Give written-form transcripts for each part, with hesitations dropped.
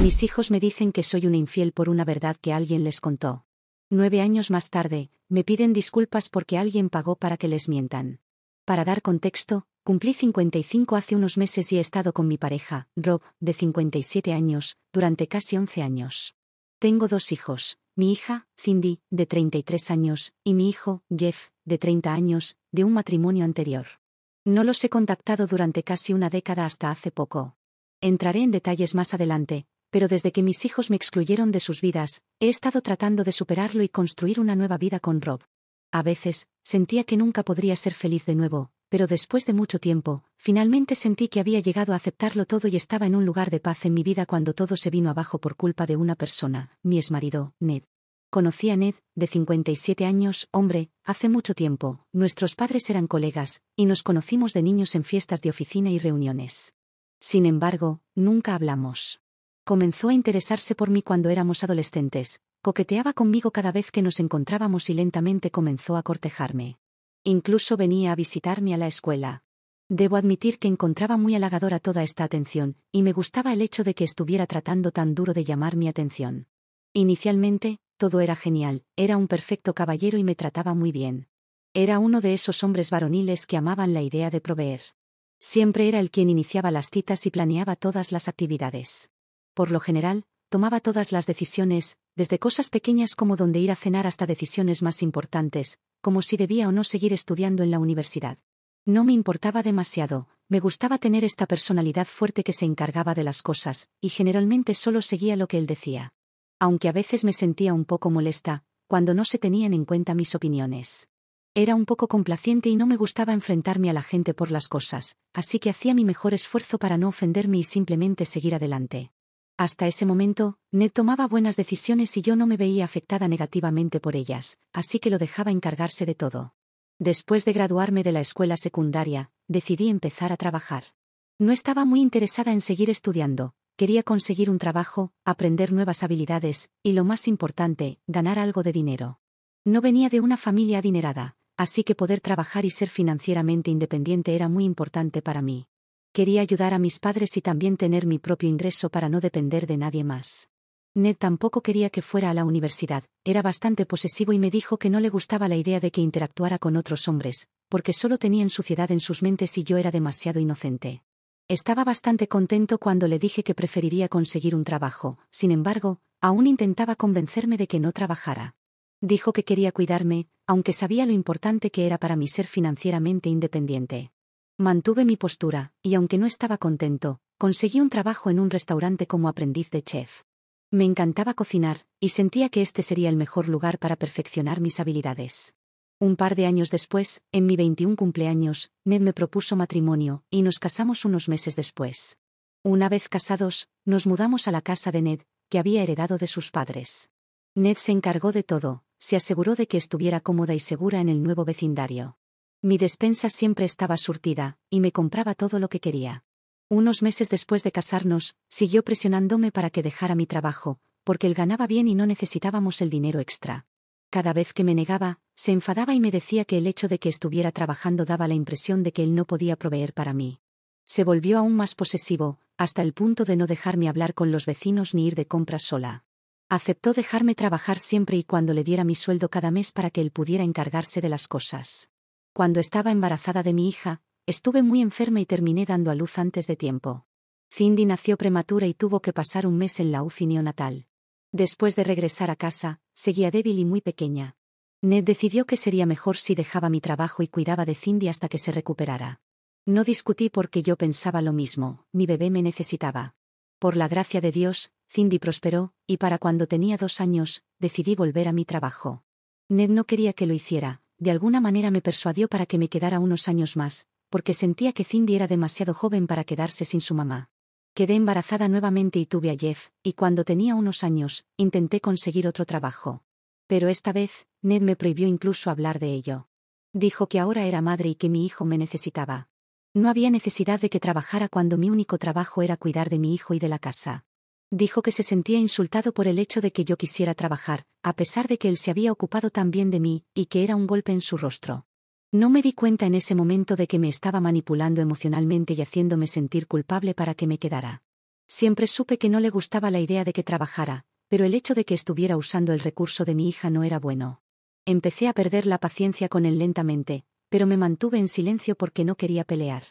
Mis hijos me dicen que soy una infiel por una verdad que alguien les contó. 9 años más tarde, me piden disculpas porque alguien pagó para que les mientan. Para dar contexto, cumplí 55 hace unos meses y he estado con mi pareja, Rob, de 57 años, durante casi 11 años. Tengo 2 hijos, mi hija, Cindy, de 33 años, y mi hijo, Jeff, de 30 años, de un matrimonio anterior. No los he contactado durante casi una década hasta hace poco. Entraré en detalles más adelante, pero desde que mis hijos me excluyeron de sus vidas, he estado tratando de superarlo y construir una nueva vida con Rob. A veces, sentía que nunca podría ser feliz de nuevo, pero después de mucho tiempo, finalmente sentí que había llegado a aceptarlo todo y estaba en un lugar de paz en mi vida cuando todo se vino abajo por culpa de una persona, mi exmarido, Ned. Conocí a Ned, de 57 años, hombre, hace mucho tiempo. Nuestros padres eran colegas, y nos conocimos de niños en fiestas de oficina y reuniones. Sin embargo, nunca hablamos. Comenzó a interesarse por mí cuando éramos adolescentes, coqueteaba conmigo cada vez que nos encontrábamos y lentamente comenzó a cortejarme. Incluso venía a visitarme a la escuela. Debo admitir que encontraba muy halagadora toda esta atención, y me gustaba el hecho de que estuviera tratando tan duro de llamar mi atención. Inicialmente, todo era genial, era un perfecto caballero y me trataba muy bien. Era uno de esos hombres varoniles que amaban la idea de proveer. Siempre era el quien iniciaba las citas y planeaba todas las actividades. Por lo general, tomaba todas las decisiones, desde cosas pequeñas como dónde ir a cenar hasta decisiones más importantes, como si debía o no seguir estudiando en la universidad. No me importaba demasiado, me gustaba tener esta personalidad fuerte que se encargaba de las cosas, y generalmente solo seguía lo que él decía. Aunque a veces me sentía un poco molesta, cuando no se tenían en cuenta mis opiniones. Era un poco complaciente y no me gustaba enfrentarme a la gente por las cosas, así que hacía mi mejor esfuerzo para no ofenderme y simplemente seguir adelante. Hasta ese momento, Ned tomaba buenas decisiones y yo no me veía afectada negativamente por ellas, así que lo dejaba encargarse de todo. Después de graduarme de la escuela secundaria, decidí empezar a trabajar. No estaba muy interesada en seguir estudiando, quería conseguir un trabajo, aprender nuevas habilidades, y lo más importante, ganar algo de dinero. No venía de una familia adinerada, así que poder trabajar y ser financieramente independiente era muy importante para mí. Quería ayudar a mis padres y también tener mi propio ingreso para no depender de nadie más. Ned tampoco quería que fuera a la universidad, era bastante posesivo y me dijo que no le gustaba la idea de que interactuara con otros hombres, porque solo tenían suciedad en sus mentes y yo era demasiado inocente. Estaba bastante contento cuando le dije que preferiría conseguir un trabajo, sin embargo, aún intentaba convencerme de que no trabajara. Dijo que quería cuidarme, aunque sabía lo importante que era para mí ser financieramente independiente. Mantuve mi postura, y aunque no estaba contento, conseguí un trabajo en un restaurante como aprendiz de chef. Me encantaba cocinar, y sentía que este sería el mejor lugar para perfeccionar mis habilidades. Un par de años después, en mi 21 cumpleaños, Ned me propuso matrimonio, y nos casamos unos meses después. Una vez casados, nos mudamos a la casa de Ned, que había heredado de sus padres. Ned se encargó de todo, se aseguró de que estuviera cómoda y segura en el nuevo vecindario. Mi despensa siempre estaba surtida, y me compraba todo lo que quería. Unos meses después de casarnos, siguió presionándome para que dejara mi trabajo, porque él ganaba bien y no necesitábamos el dinero extra. Cada vez que me negaba, se enfadaba y me decía que el hecho de que estuviera trabajando daba la impresión de que él no podía proveer para mí. Se volvió aún más posesivo, hasta el punto de no dejarme hablar con los vecinos ni ir de compras sola. Aceptó dejarme trabajar siempre y cuando le diera mi sueldo cada mes para que él pudiera encargarse de las cosas. Cuando estaba embarazada de mi hija, estuve muy enferma y terminé dando a luz antes de tiempo. Cindy nació prematura y tuvo que pasar un mes en la UCI neonatal. Después de regresar a casa, seguía débil y muy pequeña. Ned decidió que sería mejor si dejaba mi trabajo y cuidaba de Cindy hasta que se recuperara. No discutí porque yo pensaba lo mismo, mi bebé me necesitaba. Por la gracia de Dios, Cindy prosperó, y para cuando tenía 2 años, decidí volver a mi trabajo. Ned no quería que lo hiciera, de alguna manera me persuadió para que me quedara unos años más, porque sentía que Cindy era demasiado joven para quedarse sin su mamá. Quedé embarazada nuevamente y tuve a Jeff, y cuando tenía unos años, intenté conseguir otro trabajo. Pero esta vez, Ned me prohibió incluso hablar de ello. Dijo que ahora era madre y que mi hijo me necesitaba. No había necesidad de que trabajara cuando mi único trabajo era cuidar de mi hijo y de la casa. Dijo que se sentía insultado por el hecho de que yo quisiera trabajar, a pesar de que él se había ocupado tan bien de mí, y que era un golpe en su rostro. No me di cuenta en ese momento de que me estaba manipulando emocionalmente y haciéndome sentir culpable para que me quedara. Siempre supe que no le gustaba la idea de que trabajara, pero el hecho de que estuviera usando el recurso de mi hija no era bueno. Empecé a perder la paciencia con él lentamente, pero me mantuve en silencio porque no quería pelear.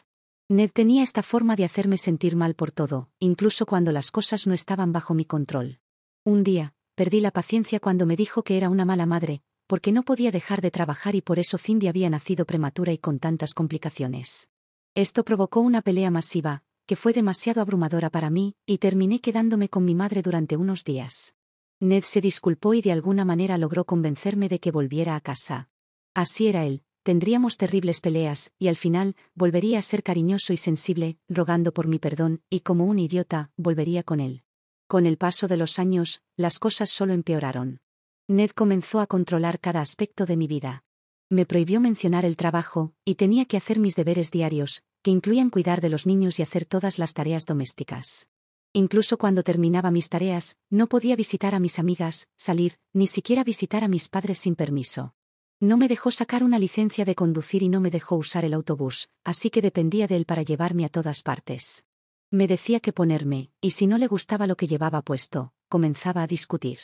Ned tenía esta forma de hacerme sentir mal por todo, incluso cuando las cosas no estaban bajo mi control. Un día, perdí la paciencia cuando me dijo que era una mala madre, porque no podía dejar de trabajar y por eso Cindy había nacido prematura y con tantas complicaciones. Esto provocó una pelea masiva, que fue demasiado abrumadora para mí, y terminé quedándome con mi madre durante unos días. Ned se disculpó y de alguna manera logró convencerme de que volviera a casa. Así era él, tendríamos terribles peleas, y al final, volvería a ser cariñoso y sensible, rogando por mi perdón, y como un idiota, volvería con él. Con el paso de los años, las cosas solo empeoraron. Ned comenzó a controlar cada aspecto de mi vida. Me prohibió mencionar el trabajo, y tenía que hacer mis deberes diarios, que incluían cuidar de los niños y hacer todas las tareas domésticas. Incluso cuando terminaba mis tareas, no podía visitar a mis amigas, salir, ni siquiera visitar a mis padres sin permiso. No me dejó sacar una licencia de conducir y no me dejó usar el autobús, así que dependía de él para llevarme a todas partes. Me decía qué ponerme, y si no le gustaba lo que llevaba puesto, comenzaba a discutir.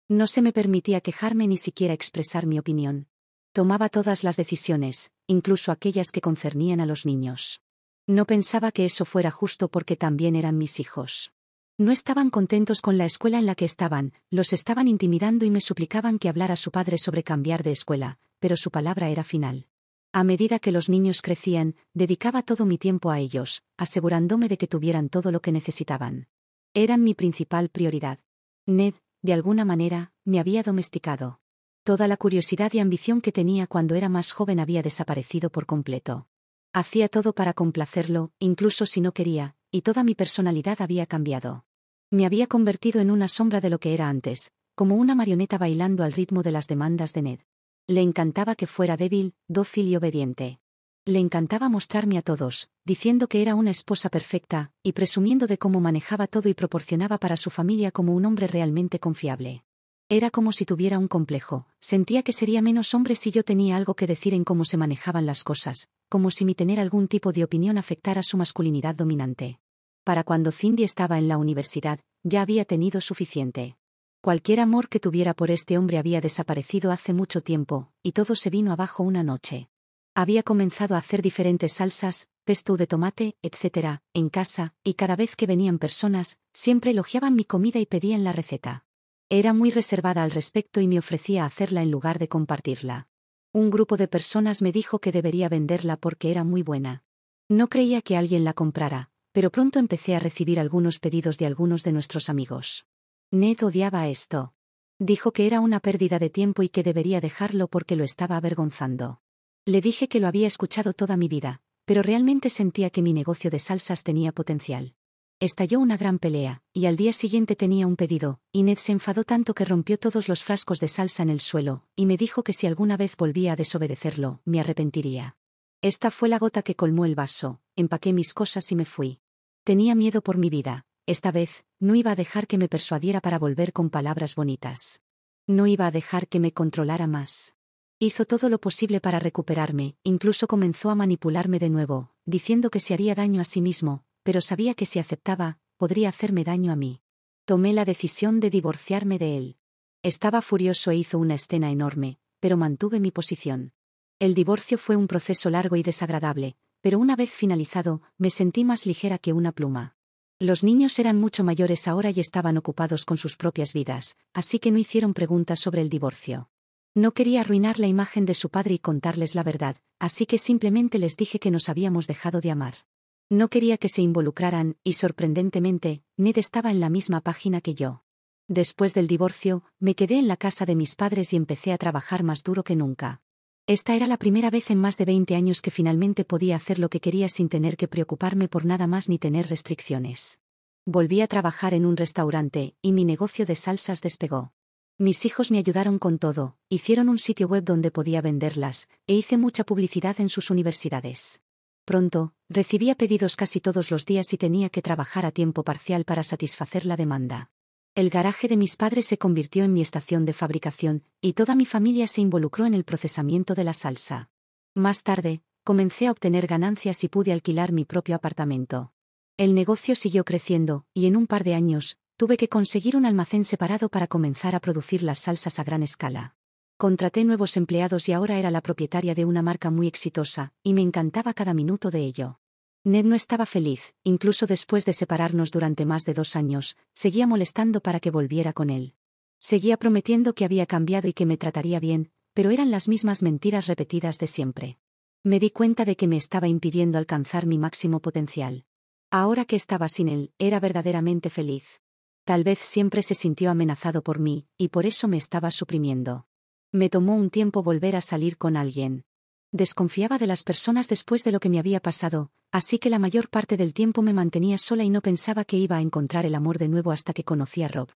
No se me permitía quejarme ni siquiera expresar mi opinión. Tomaba todas las decisiones, incluso aquellas que concernían a los niños. No pensaba que eso fuera justo porque también eran mis hijos. No estaban contentos con la escuela en la que estaban, los estaban intimidando y me suplicaban que hablara a su padre sobre cambiar de escuela, pero su palabra era final. A medida que los niños crecían, dedicaba todo mi tiempo a ellos, asegurándome de que tuvieran todo lo que necesitaban. Eran mi principal prioridad. Ned, de alguna manera, me había domesticado. Toda la curiosidad y ambición que tenía cuando era más joven había desaparecido por completo. Hacía todo para complacerlo, incluso si no quería, y toda mi personalidad había cambiado. Me había convertido en una sombra de lo que era antes, como una marioneta bailando al ritmo de las demandas de Ned. Le encantaba que fuera débil, dócil y obediente. Le encantaba mostrarme a todos, diciendo que era una esposa perfecta, y presumiendo de cómo manejaba todo y proporcionaba para su familia como un hombre realmente confiable. Era como si tuviera un complejo, sentía que sería menos hombre si yo tenía algo que decir en cómo se manejaban las cosas, como si mi tener algún tipo de opinión afectara su masculinidad dominante. Para cuando Cindy estaba en la universidad, ya había tenido suficiente. Cualquier amor que tuviera por este hombre había desaparecido hace mucho tiempo, y todo se vino abajo una noche. Había comenzado a hacer diferentes salsas, pesto de tomate, etc., en casa, y cada vez que venían personas, siempre elogiaban mi comida y pedían la receta. Era muy reservada al respecto y me ofrecía hacerla en lugar de compartirla. Un grupo de personas me dijo que debería venderla porque era muy buena. No creía que alguien la comprara, pero pronto empecé a recibir algunos pedidos de algunos de nuestros amigos. Ned odiaba esto. Dijo que era una pérdida de tiempo y que debería dejarlo porque lo estaba avergonzando. Le dije que lo había escuchado toda mi vida, pero realmente sentía que mi negocio de salsas tenía potencial. Estalló una gran pelea, y al día siguiente tenía un pedido, y Ned se enfadó tanto que rompió todos los frascos de salsa en el suelo, y me dijo que si alguna vez volvía a desobedecerlo, me arrepentiría. Esta fue la gota que colmó el vaso, empaqué mis cosas y me fui. Tenía miedo por mi vida, esta vez, no iba a dejar que me persuadiera para volver con palabras bonitas. No iba a dejar que me controlara más. Hizo todo lo posible para recuperarme, incluso comenzó a manipularme de nuevo, diciendo que se haría daño a sí mismo, pero sabía que si aceptaba, podría hacerme daño a mí. Tomé la decisión de divorciarme de él. Estaba furioso e hizo una escena enorme, pero mantuve mi posición. El divorcio fue un proceso largo y desagradable, pero una vez finalizado, me sentí más ligera que una pluma. Los niños eran mucho mayores ahora y estaban ocupados con sus propias vidas, así que no hicieron preguntas sobre el divorcio. No quería arruinar la imagen de su padre y contarles la verdad, así que simplemente les dije que nos habíamos dejado de amar. No quería que se involucraran, y sorprendentemente, Ned estaba en la misma página que yo. Después del divorcio, me quedé en la casa de mis padres y empecé a trabajar más duro que nunca. Esta era la primera vez en más de 20 años que finalmente podía hacer lo que quería sin tener que preocuparme por nada más ni tener restricciones. Volví a trabajar en un restaurante, y mi negocio de salsas despegó. Mis hijos me ayudaron con todo, hicieron un sitio web donde podía venderlas, e hice mucha publicidad en sus universidades. Pronto, recibía pedidos casi todos los días y tenía que trabajar a tiempo parcial para satisfacer la demanda. El garaje de mis padres se convirtió en mi estación de fabricación, y toda mi familia se involucró en el procesamiento de la salsa. Más tarde, comencé a obtener ganancias y pude alquilar mi propio apartamento. El negocio siguió creciendo, y en un par de años, tuve que conseguir un almacén separado para comenzar a producir las salsas a gran escala. Contraté nuevos empleados y ahora era la propietaria de una marca muy exitosa, y me encantaba cada minuto de ello. Ned no estaba feliz, incluso después de separarnos durante más de 2 años, seguía molestando para que volviera con él. Seguía prometiendo que había cambiado y que me trataría bien, pero eran las mismas mentiras repetidas de siempre. Me di cuenta de que me estaba impidiendo alcanzar mi máximo potencial. Ahora que estaba sin él, era verdaderamente feliz. Tal vez siempre se sintió amenazado por mí, y por eso me estaba suprimiendo. Me tomó un tiempo volver a salir con alguien. Desconfiaba de las personas después de lo que me había pasado, así que la mayor parte del tiempo me mantenía sola y no pensaba que iba a encontrar el amor de nuevo hasta que conocí a Rob.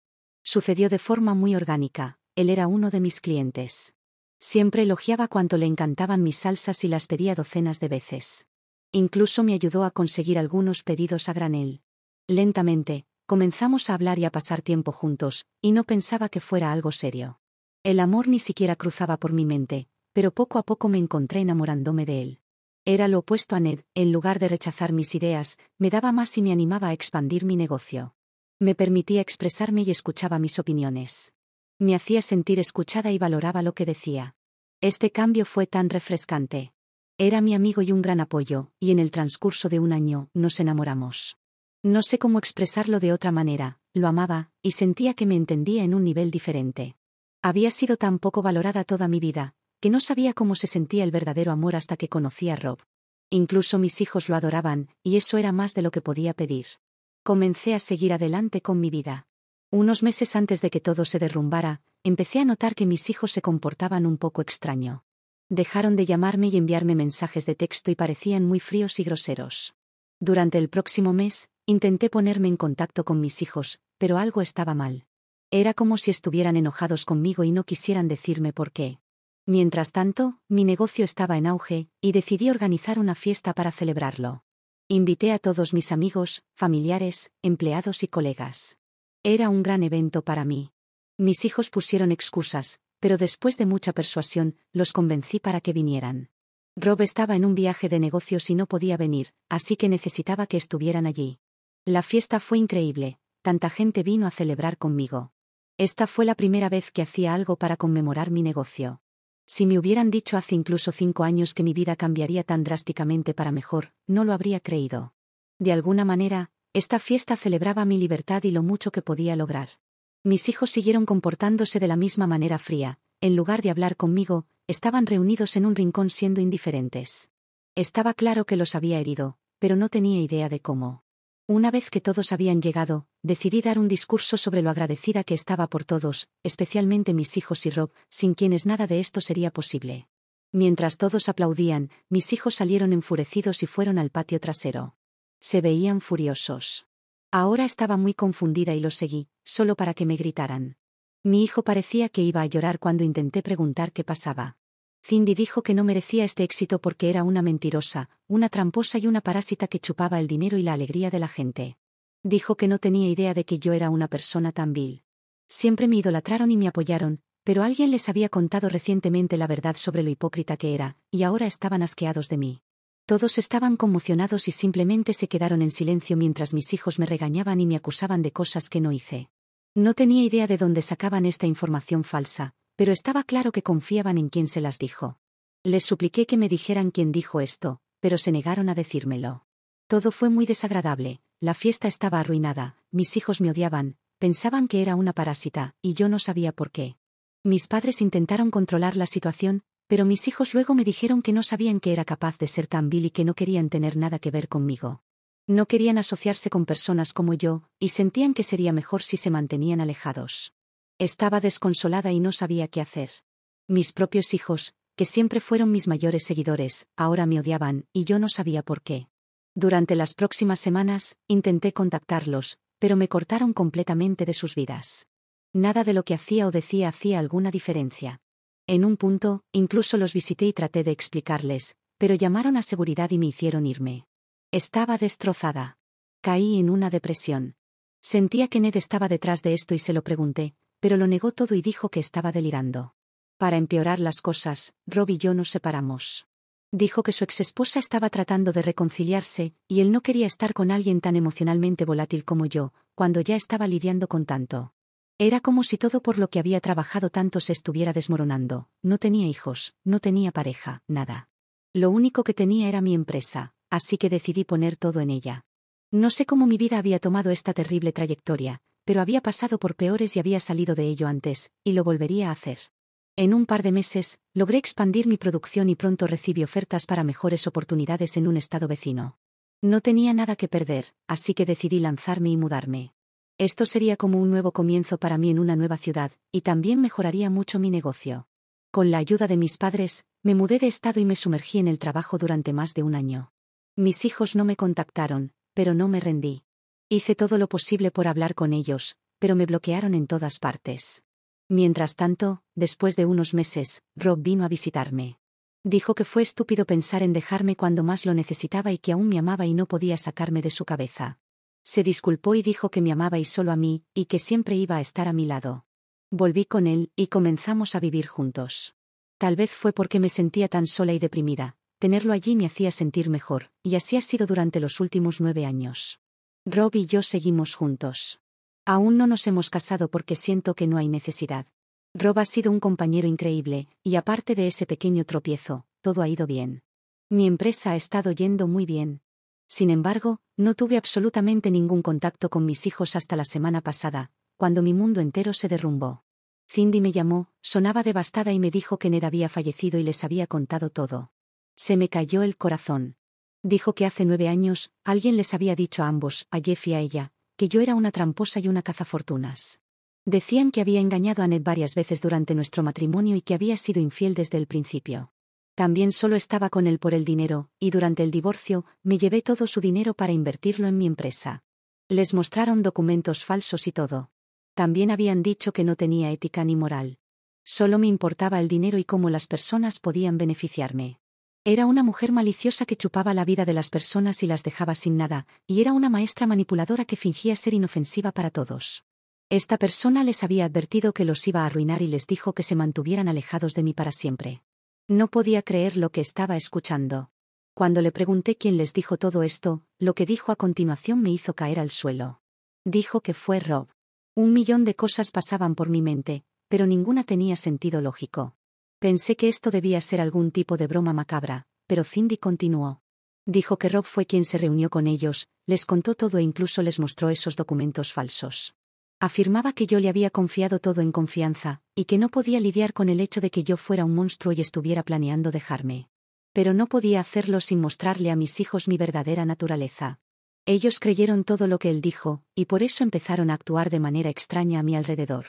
Sucedió de forma muy orgánica, él era uno de mis clientes. Siempre elogiaba cuánto le encantaban mis salsas y las pedía docenas de veces. Incluso me ayudó a conseguir algunos pedidos a granel. Lentamente, comenzamos a hablar y a pasar tiempo juntos, y no pensaba que fuera algo serio. El amor ni siquiera cruzaba por mi mente, pero poco a poco me encontré enamorándome de él. Era lo opuesto a Ned, en lugar de rechazar mis ideas, me daba más y me animaba a expandir mi negocio. Me permitía expresarme y escuchaba mis opiniones. Me hacía sentir escuchada y valoraba lo que decía. Este cambio fue tan refrescante. Era mi amigo y un gran apoyo, y en el transcurso de un año, nos enamoramos. No sé cómo expresarlo de otra manera, lo amaba, y sentía que me entendía en un nivel diferente. Había sido tan poco valorada toda mi vida, que no sabía cómo se sentía el verdadero amor hasta que conocí a Rob. Incluso mis hijos lo adoraban, y eso era más de lo que podía pedir. Comencé a seguir adelante con mi vida. Unos meses antes de que todo se derrumbara, empecé a notar que mis hijos se comportaban un poco extraño. Dejaron de llamarme y enviarme mensajes de texto y parecían muy fríos y groseros. Durante el próximo mes, intenté ponerme en contacto con mis hijos, pero algo estaba mal. Era como si estuvieran enojados conmigo y no quisieran decirme por qué. Mientras tanto, mi negocio estaba en auge, y decidí organizar una fiesta para celebrarlo. Invité a todos mis amigos, familiares, empleados y colegas. Era un gran evento para mí. Mis hijos pusieron excusas, pero después de mucha persuasión, los convencí para que vinieran. Rob estaba en un viaje de negocios y no podía venir, así que necesitaba que estuvieran allí. La fiesta fue increíble, tanta gente vino a celebrar conmigo. Esta fue la primera vez que hacía algo para conmemorar mi negocio. Si me hubieran dicho hace incluso 5 años que mi vida cambiaría tan drásticamente para mejor, no lo habría creído. De alguna manera, esta fiesta celebraba mi libertad y lo mucho que podía lograr. Mis hijos siguieron comportándose de la misma manera fría, en lugar de hablar conmigo, estaban reunidos en un rincón siendo indiferentes. Estaba claro que los había herido, pero no tenía idea de cómo. Una vez que todos habían llegado, decidí dar un discurso sobre lo agradecida que estaba por todos, especialmente mis hijos y Rob, sin quienes nada de esto sería posible. Mientras todos aplaudían, mis hijos salieron enfurecidos y fueron al patio trasero. Se veían furiosos. Ahora estaba muy confundida y los seguí, solo para que me gritaran. Mi hijo parecía que iba a llorar cuando intenté preguntar qué pasaba. Cindy dijo que no merecía este éxito porque era una mentirosa, una tramposa y una parásita que chupaba el dinero y la alegría de la gente. Dijo que no tenía idea de que yo era una persona tan vil. Siempre me idolatraron y me apoyaron, pero alguien les había contado recientemente la verdad sobre lo hipócrita que era, y ahora estaban asqueados de mí. Todos estaban conmocionados y simplemente se quedaron en silencio mientras mis hijos me regañaban y me acusaban de cosas que no hice. No tenía idea de dónde sacaban esta información falsa, pero estaba claro que confiaban en quien se las dijo. Les supliqué que me dijeran quién dijo esto, pero se negaron a decírmelo. Todo fue muy desagradable, la fiesta estaba arruinada, mis hijos me odiaban, pensaban que era una parásita, y yo no sabía por qué. Mis padres intentaron controlar la situación, pero mis hijos luego me dijeron que no sabían que era capaz de ser tan vil y que no querían tener nada que ver conmigo. No querían asociarse con personas como yo, y sentían que sería mejor si se mantenían alejados. Estaba desconsolada y no sabía qué hacer. Mis propios hijos, que siempre fueron mis mayores seguidores, ahora me odiaban, y yo no sabía por qué. Durante las próximas semanas, intenté contactarlos, pero me cortaron completamente de sus vidas. Nada de lo que hacía o decía hacía alguna diferencia. En un punto, incluso los visité y traté de explicarles, pero llamaron a seguridad y me hicieron irme. Estaba destrozada. Caí en una depresión. Sentía que Ned estaba detrás de esto y se lo pregunté, pero lo negó todo y dijo que estaba delirando. Para empeorar las cosas, Rob y yo nos separamos. Dijo que su exesposa estaba tratando de reconciliarse, y él no quería estar con alguien tan emocionalmente volátil como yo, cuando ya estaba lidiando con tanto. Era como si todo por lo que había trabajado tanto se estuviera desmoronando. No tenía hijos, no tenía pareja, nada. Lo único que tenía era mi empresa, así que decidí poner todo en ella. No sé cómo mi vida había tomado esta terrible trayectoria, pero había pasado por peores y había salido de ello antes, y lo volvería a hacer. En un par de meses, logré expandir mi producción y pronto recibí ofertas para mejores oportunidades en un estado vecino. No tenía nada que perder, así que decidí lanzarme y mudarme. Esto sería como un nuevo comienzo para mí en una nueva ciudad, y también mejoraría mucho mi negocio. Con la ayuda de mis padres, me mudé de estado y me sumergí en el trabajo durante más de un año. Mis hijos no me contactaron, pero no me rendí. Hice todo lo posible por hablar con ellos, pero me bloquearon en todas partes. Mientras tanto, después de unos meses, Rob vino a visitarme. Dijo que fue estúpido pensar en dejarme cuando más lo necesitaba y que aún me amaba y no podía sacarme de su cabeza. Se disculpó y dijo que me amaba y solo a mí, y que siempre iba a estar a mi lado. Volví con él, y comenzamos a vivir juntos. Tal vez fue porque me sentía tan sola y deprimida. Tenerlo allí me hacía sentir mejor, y así ha sido durante los últimos 9 años. Rob y yo seguimos juntos. Aún no nos hemos casado porque siento que no hay necesidad. Rob ha sido un compañero increíble, y aparte de ese pequeño tropiezo, todo ha ido bien. Mi empresa ha estado yendo muy bien. Sin embargo, no tuve absolutamente ningún contacto con mis hijos hasta la semana pasada, cuando mi mundo entero se derrumbó. Cindy me llamó, sonaba devastada y me dijo que Ned había fallecido y les había contado todo. Se me cayó el corazón. Dijo que hace 9 años, alguien les había dicho a ambos, a Jeff y a ella, que yo era una tramposa y una cazafortunas. Decían que había engañado a Ned varias veces durante nuestro matrimonio y que había sido infiel desde el principio. También solo estaba con él por el dinero, y durante el divorcio, me llevé todo su dinero para invertirlo en mi empresa. Les mostraron documentos falsos y todo. También habían dicho que no tenía ética ni moral. Solo me importaba el dinero y cómo las personas podían beneficiarme. Era una mujer maliciosa que chupaba la vida de las personas y las dejaba sin nada, y era una maestra manipuladora que fingía ser inofensiva para todos. Esta persona les había advertido que los iba a arruinar y les dijo que se mantuvieran alejados de mí para siempre. No podía creer lo que estaba escuchando. Cuando le pregunté quién les dijo todo esto, lo que dijo a continuación me hizo caer al suelo. Dijo que fue Rob. 1.000.000 de cosas pasaban por mi mente, pero ninguna tenía sentido lógico. Pensé que esto debía ser algún tipo de broma macabra, pero Cindy continuó. Dijo que Rob fue quien se reunió con ellos, les contó todo e incluso les mostró esos documentos falsos. Afirmaba que yo le había confiado todo en confianza, y que no podía lidiar con el hecho de que yo fuera un monstruo y estuviera planeando dejarme. Pero no podía hacerlo sin mostrarle a mis hijos mi verdadera naturaleza. Ellos creyeron todo lo que él dijo, y por eso empezaron a actuar de manera extraña a mi alrededor.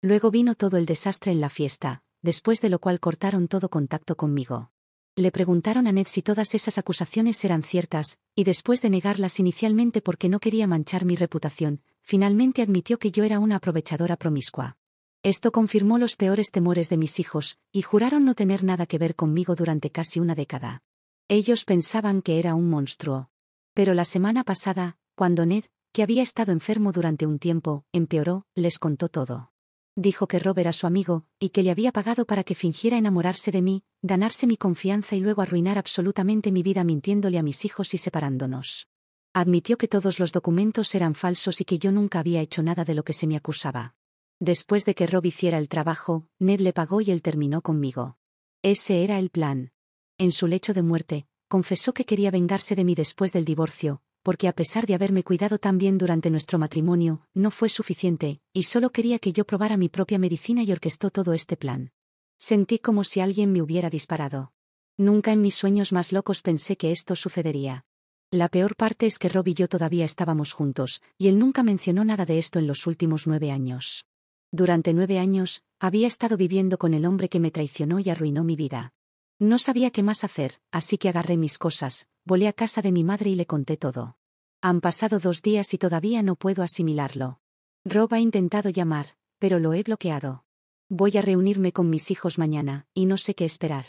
Luego vino todo el desastre en la fiesta, después de lo cual cortaron todo contacto conmigo. Le preguntaron a Ned si todas esas acusaciones eran ciertas, y después de negarlas inicialmente porque no quería manchar mi reputación, finalmente admitió que yo era una aprovechadora promiscua. Esto confirmó los peores temores de mis hijos, y juraron no tener nada que ver conmigo durante casi una década. Ellos pensaban que era un monstruo. Pero la semana pasada, cuando Ned, que había estado enfermo durante un tiempo, empeoró, les contó todo. Dijo que Rob era su amigo, y que le había pagado para que fingiera enamorarse de mí, ganarse mi confianza y luego arruinar absolutamente mi vida mintiéndole a mis hijos y separándonos. Admitió que todos los documentos eran falsos y que yo nunca había hecho nada de lo que se me acusaba. Después de que Rob hiciera el trabajo, Ned le pagó y él terminó conmigo. Ese era el plan. En su lecho de muerte, confesó que quería vengarse de mí después del divorcio, porque a pesar de haberme cuidado tan bien durante nuestro matrimonio, no fue suficiente, y solo quería que yo probara mi propia medicina y orquestó todo este plan. Sentí como si alguien me hubiera disparado. Nunca en mis sueños más locos pensé que esto sucedería. La peor parte es que Rob y yo todavía estábamos juntos, y él nunca mencionó nada de esto en los últimos 9 años. Durante 9 años, había estado viviendo con el hombre que me traicionó y arruinó mi vida. No sabía qué más hacer, así que agarré mis cosas, volé a casa de mi madre y le conté todo. Han pasado 2 días y todavía no puedo asimilarlo. Rob ha intentado llamar, pero lo he bloqueado. Voy a reunirme con mis hijos mañana, y no sé qué esperar.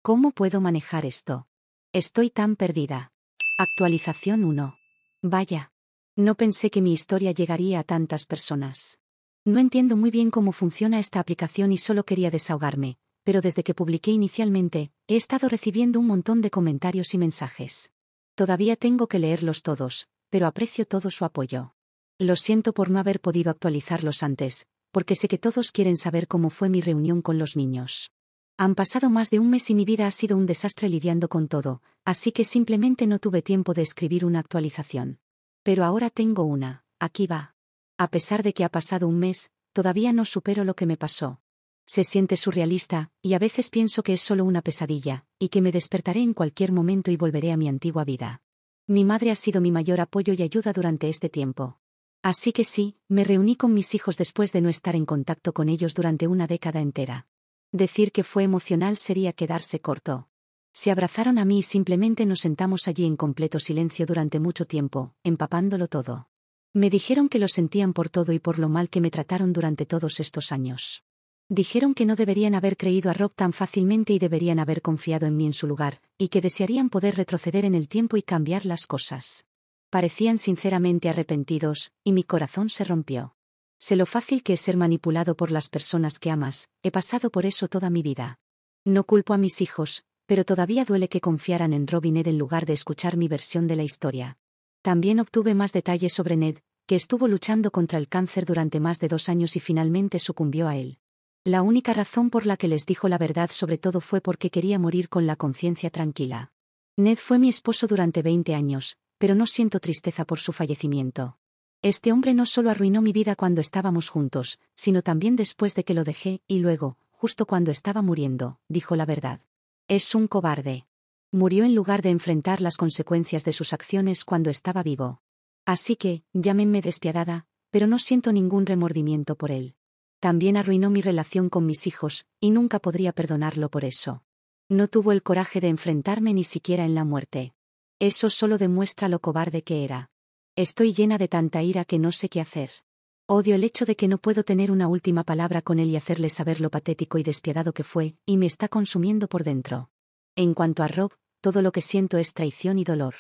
¿Cómo puedo manejar esto? Estoy tan perdida. Actualización 1. Vaya. No pensé que mi historia llegaría a tantas personas. No entiendo muy bien cómo funciona esta aplicación y solo quería desahogarme, pero desde que publiqué inicialmente, he estado recibiendo un montón de comentarios y mensajes. Todavía tengo que leerlos todos, pero aprecio todo su apoyo. Lo siento por no haber podido actualizarlos antes, porque sé que todos quieren saber cómo fue mi reunión con los niños. Han pasado más de un mes y mi vida ha sido un desastre lidiando con todo, así que simplemente no tuve tiempo de escribir una actualización. Pero ahora tengo una, aquí va. A pesar de que ha pasado un mes, todavía no supero lo que me pasó. Se siente surrealista, y a veces pienso que es solo una pesadilla, y que me despertaré en cualquier momento y volveré a mi antigua vida. Mi madre ha sido mi mayor apoyo y ayuda durante este tiempo. Así que sí, me reuní con mis hijos después de no estar en contacto con ellos durante una década entera. Decir que fue emocional sería quedarse corto. Se abrazaron a mí y simplemente nos sentamos allí en completo silencio durante mucho tiempo, empapándolo todo. Me dijeron que lo sentían por todo y por lo mal que me trataron durante todos estos años. Dijeron que no deberían haber creído a Rob tan fácilmente y deberían haber confiado en mí en su lugar, y que desearían poder retroceder en el tiempo y cambiar las cosas. Parecían sinceramente arrepentidos, y mi corazón se rompió. Sé lo fácil que es ser manipulado por las personas que amas, he pasado por eso toda mi vida. No culpo a mis hijos, pero todavía duele que confiaran en Rob y Ned en lugar de escuchar mi versión de la historia. También obtuve más detalles sobre Ned, que estuvo luchando contra el cáncer durante más de 2 años y finalmente sucumbió a él. La única razón por la que les dijo la verdad sobre todo fue porque quería morir con la conciencia tranquila. Ned fue mi esposo durante 20 años, pero no siento tristeza por su fallecimiento. Este hombre no solo arruinó mi vida cuando estábamos juntos, sino también después de que lo dejé, y luego, justo cuando estaba muriendo, dijo la verdad. Es un cobarde. Murió en lugar de enfrentar las consecuencias de sus acciones cuando estaba vivo. Así que, llámenme despiadada, pero no siento ningún remordimiento por él. También arruinó mi relación con mis hijos, y nunca podría perdonarlo por eso. No tuvo el coraje de enfrentarme ni siquiera en la muerte. Eso solo demuestra lo cobarde que era. Estoy llena de tanta ira que no sé qué hacer. Odio el hecho de que no puedo tener una última palabra con él y hacerle saber lo patético y despiadado que fue, y me está consumiendo por dentro. En cuanto a Rob, todo lo que siento es traición y dolor.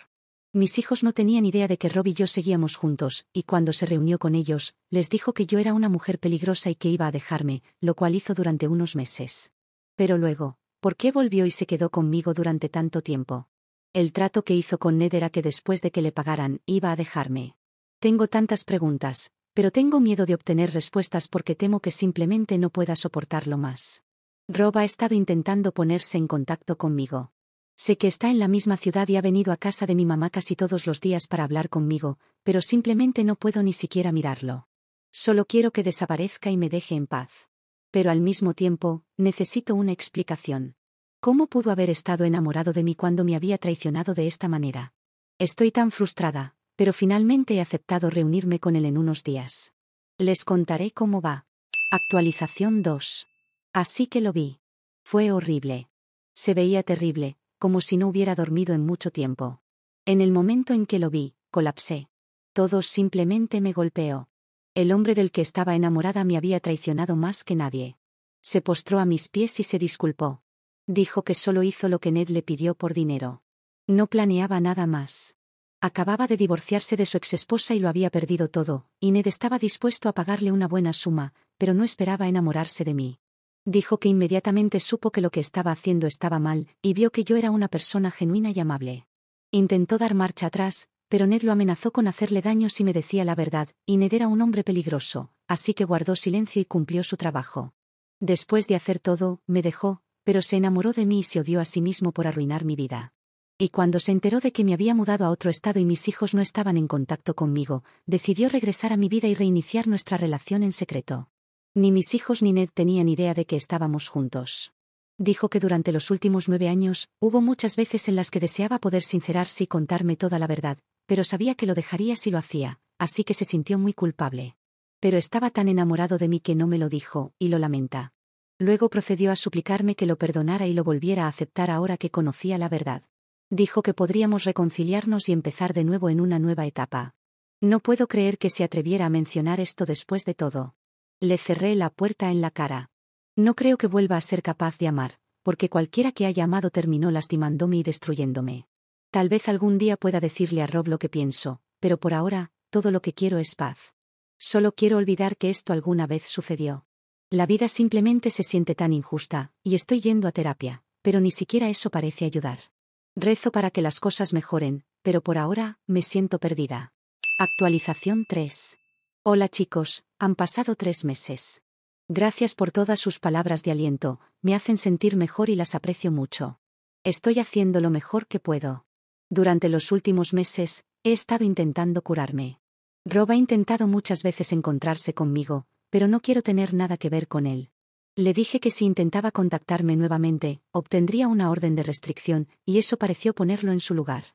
Mis hijos no tenían idea de que Rob y yo seguíamos juntos, y cuando se reunió con ellos, les dijo que yo era una mujer peligrosa y que iba a dejarme, lo cual hizo durante unos meses. Pero luego, ¿por qué volvió y se quedó conmigo durante tanto tiempo? El trato que hizo con Ned era que después de que le pagaran, iba a dejarme. Tengo tantas preguntas, pero tengo miedo de obtener respuestas porque temo que simplemente no pueda soportarlo más. Rob ha estado intentando ponerse en contacto conmigo. Sé que está en la misma ciudad y ha venido a casa de mi mamá casi todos los días para hablar conmigo, pero simplemente no puedo ni siquiera mirarlo. Solo quiero que desaparezca y me deje en paz. Pero al mismo tiempo, necesito una explicación. ¿Cómo pudo haber estado enamorado de mí cuando me había traicionado de esta manera? Estoy tan frustrada, pero finalmente he aceptado reunirme con él en unos días. Les contaré cómo va. Actualización 2. Así que lo vi. Fue horrible. Se veía terrible, como si no hubiera dormido en mucho tiempo. En el momento en que lo vi, colapsé. Todo simplemente me golpeó. El hombre del que estaba enamorada me había traicionado más que nadie. Se postró a mis pies y se disculpó. Dijo que solo hizo lo que Ned le pidió por dinero. No planeaba nada más. Acababa de divorciarse de su exesposa y lo había perdido todo, y Ned estaba dispuesto a pagarle una buena suma, pero no esperaba enamorarse de mí. Dijo que inmediatamente supo que lo que estaba haciendo estaba mal, y vio que yo era una persona genuina y amable. Intentó dar marcha atrás, pero Ned lo amenazó con hacerle daño si me decía la verdad, y Ned era un hombre peligroso, así que guardó silencio y cumplió su trabajo. Después de hacer todo, me dejó, pero se enamoró de mí y se odió a sí mismo por arruinar mi vida. Y cuando se enteró de que me había mudado a otro estado y mis hijos no estaban en contacto conmigo, decidió regresar a mi vida y reiniciar nuestra relación en secreto. Ni mis hijos ni Ned tenían idea de que estábamos juntos. Dijo que durante los últimos 9 años, hubo muchas veces en las que deseaba poder sincerarse y contarme toda la verdad, pero sabía que lo dejaría si lo hacía, así que se sintió muy culpable. Pero estaba tan enamorado de mí que no me lo dijo, y lo lamenta. Luego procedió a suplicarme que lo perdonara y lo volviera a aceptar ahora que conocía la verdad. Dijo que podríamos reconciliarnos y empezar de nuevo en una nueva etapa. No puedo creer que se atreviera a mencionar esto después de todo. Le cerré la puerta en la cara. No creo que vuelva a ser capaz de amar, porque cualquiera que haya amado terminó lastimándome y destruyéndome. Tal vez algún día pueda decirle a Rob lo que pienso, pero por ahora, todo lo que quiero es paz. Solo quiero olvidar que esto alguna vez sucedió. La vida simplemente se siente tan injusta, y estoy yendo a terapia, pero ni siquiera eso parece ayudar. Rezo para que las cosas mejoren, pero por ahora, me siento perdida. Actualización 3. Hola chicos, han pasado 3 meses. Gracias por todas sus palabras de aliento, me hacen sentir mejor y las aprecio mucho. Estoy haciendo lo mejor que puedo. Durante los últimos meses, he estado intentando curarme. Rob ha intentado muchas veces encontrarse conmigo, pero no quiero tener nada que ver con él. Le dije que si intentaba contactarme nuevamente, obtendría una orden de restricción, y eso pareció ponerlo en su lugar.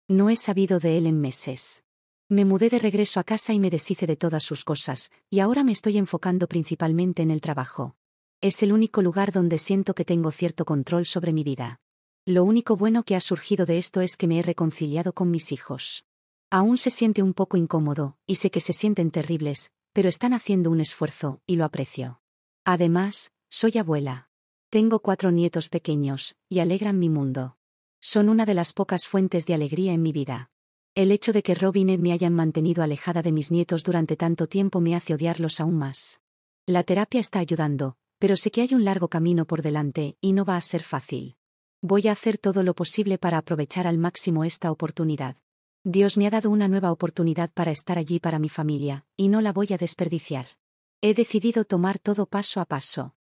No he sabido de él en meses. Me mudé de regreso a casa y me deshice de todas sus cosas, y ahora me estoy enfocando principalmente en el trabajo. Es el único lugar donde siento que tengo cierto control sobre mi vida. Lo único bueno que ha surgido de esto es que me he reconciliado con mis hijos. Aún se siente un poco incómodo, y sé que se sienten terribles, pero están haciendo un esfuerzo, y lo aprecio. Además, soy abuela. Tengo 4 nietos pequeños, y alegran mi mundo. Son una de las pocas fuentes de alegría en mi vida. El hecho de que Rob y Ned me hayan mantenido alejada de mis nietos durante tanto tiempo me hace odiarlos aún más. La terapia está ayudando, pero sé que hay un largo camino por delante, y no va a ser fácil. Voy a hacer todo lo posible para aprovechar al máximo esta oportunidad. Dios me ha dado una nueva oportunidad para estar allí para mi familia, y no la voy a desperdiciar. He decidido tomar todo paso a paso.